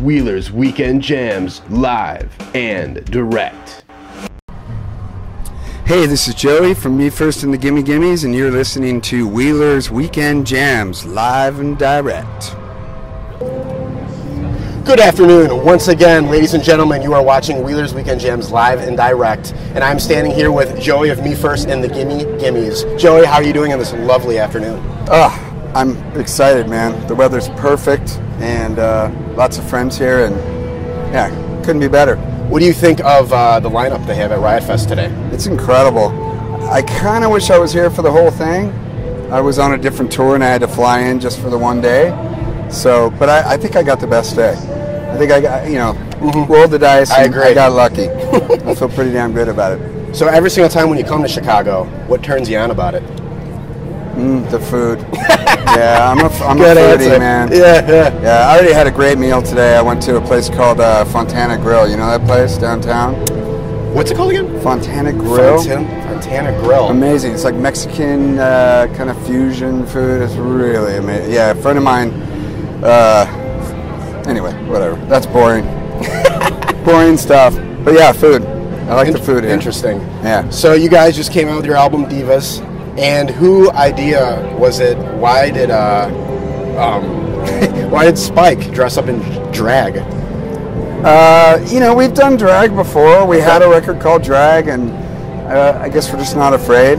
Wheeler's Weekend Jams, live and direct. Hey, this is Joey from Me First and the Gimme Gimmes, and you're listening to Wheeler's Weekend Jams, live and direct. Good afternoon. Once again, ladies and gentlemen, you are watching Wheeler's Weekend Jams live and direct, and I'm standing here with Joey of Me First and the Gimme Gimmes. Joey, how are you doing on this lovely afternoon? I'm excited, man. The weather's perfect, and lots of friends here, and yeah, couldn't be better. What do you think of the lineup they have at Riot Fest today? It's incredible. I kind of wish I was here for the whole thing. I was on a different tour, and I had to fly in just for the one day. So, but I think I got the best day. I think I got, rolled the dice. I agree. I got lucky. I feel pretty damn good about it. So every single time when you come to Chicago, what turns you on about it? The food. Yeah, I'm a Good foodie, answer. man. Yeah. I already had a great meal today. I went to a place called Fontana Grill. You know that place downtown? What's it called again? Fontana Grill. Fontana Grill. Amazing. It's like Mexican kind of fusion food. It's really amazing. Yeah, a friend of mine. Anyway, whatever. That's boring. Boring stuff. But yeah, food. I like the food here. Interesting. Yeah. So you guys just came out with your album Divas, and who idea was it? Why did why did Spike dress up in drag? We've done drag before. We had a record called Drag, and I guess we're just not afraid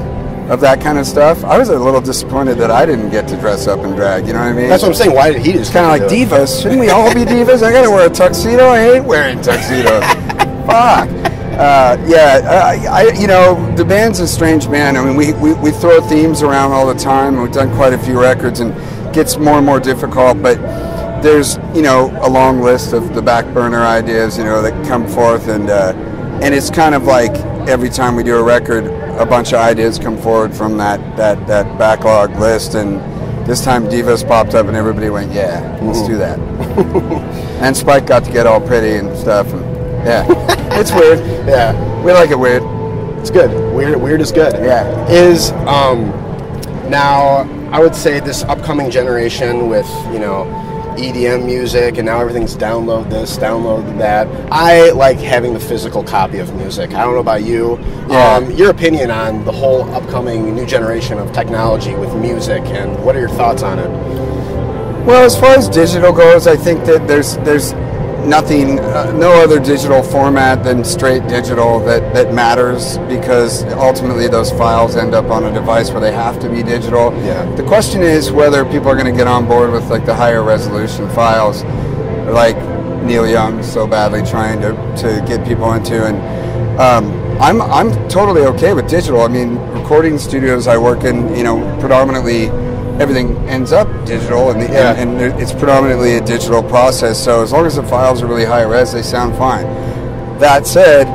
of that kind of stuff. I was a little disappointed that I didn't get to dress up in drag, you know what I mean? That's what I'm saying. Why did he just kind of like divas? Shouldn't we all be divas? I gotta wear a tuxedo. I hate wearing tuxedos. Fuck. The band's a strange band. I mean, we throw themes around all the time. We've done quite a few records, and it gets more and more difficult, but there's, a long list of the back burner ideas, that come forth, and it's kind of like every time we do a record, a bunch of ideas come forward from that backlog list, and this time Divas popped up, and everybody went, yeah, let's do that. And Spike got to get all pretty and stuff, and yeah, it's weird. Yeah, we like it weird. It's good. Weird is good. Yeah. Is now I would say this upcoming generation with EDM music, and now everything's download this, download that. I like having the physical copy of music. I don't know about you. Yeah. Your opinion on the whole upcoming new generation of technology with music, and what are your thoughts on it? Well, as far as digital goes, I think that there's nothing, no other digital format than straight digital that matters, because ultimately those files end up on a device where they have to be digital. Yeah. The question is whether people are going to get on board with like the higher resolution files, like Neil Young's so badly trying to get people into. And I'm totally okay with digital. I mean, recording studios I work in, predominantly everything ends up digital, and it's predominantly a digital process. So as long as the files are really high res, they sound fine. That said,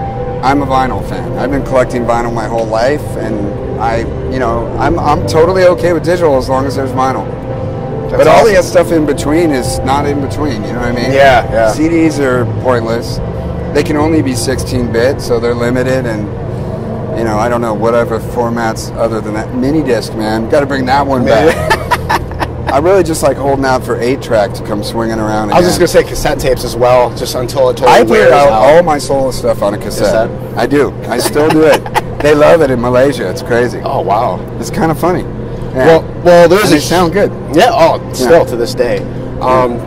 I'm a vinyl fan. I've been collecting vinyl my whole life, and I'm totally okay with digital as long as there's vinyl. But all the stuff in between is not in between. You know what I mean? Yeah. CDs are pointless. They can only be 16-bit, so they're limited, and I don't know, whatever formats other than that. Mini disc, man. Got to bring that one back. I really just like holding out for 8-track to come swinging around again. I was just going to say cassette tapes as well, just until it totally I play wears out. all my solo stuff on a cassette. I do. I still do it. They love it in Malaysia. It's crazy. Oh, wow. It's kind of funny. Yeah. Well, they sound good. Yeah, still to this day.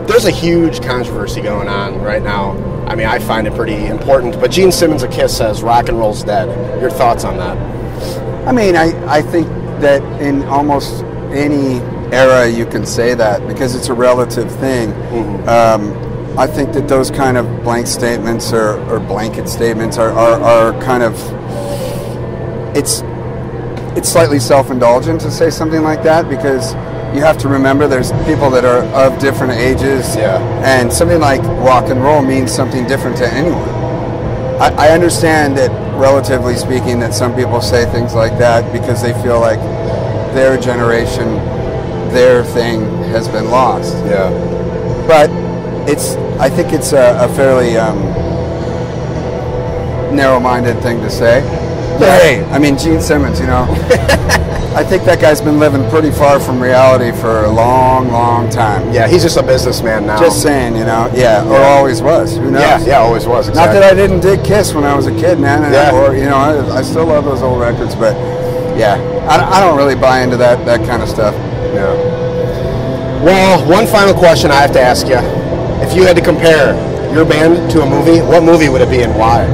There's a huge controversy going on right now. I mean, I find it pretty important. But Gene Simmons of Kiss says rock and roll's dead. Your thoughts on that? I mean, I think that in almost any era you can say that, because it's a relative thing. I think that those kind of blank statements or blanket statements are kind of, it's slightly self-indulgent to say something like that, because you have to remember there's people that are of different ages, and something like rock and roll means something different to anyone. I understand that, relatively speaking, that some people say things like that because they feel like their generation, their thing has been lost. Yeah. But I think it's a fairly narrow-minded thing to say. Hey, I mean, Gene Simmons, you know. I think that guy's been living pretty far from reality for a long, long time. Yeah, he's just a businessman now. Just saying, you know. Yeah, or always was. Who knows? Yeah, always was. Exactly. Not that I didn't dig Kiss when I was a kid, man. Or, you know, I still love those old records, but yeah, I don't really buy into that kind of stuff. Yeah. Well, one final question I have to ask you. If you had to compare your band to a movie, what movie would it be and why?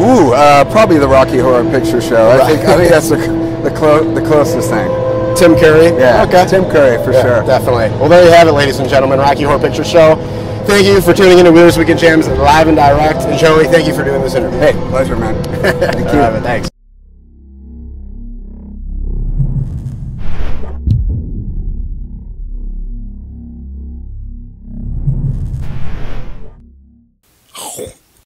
Ooh, probably the Rocky Horror Picture Show. I think that's the closest thing. Tim Curry? Yeah, okay. Tim Curry for sure. Definitely. Well, there you have it, ladies and gentlemen. Rocky Horror Picture Show. Thank you for tuning into Wheelers Weekend Jams live and direct. And Joey, thank you for doing this interview. Hey, pleasure, man. Thank you. Thanks.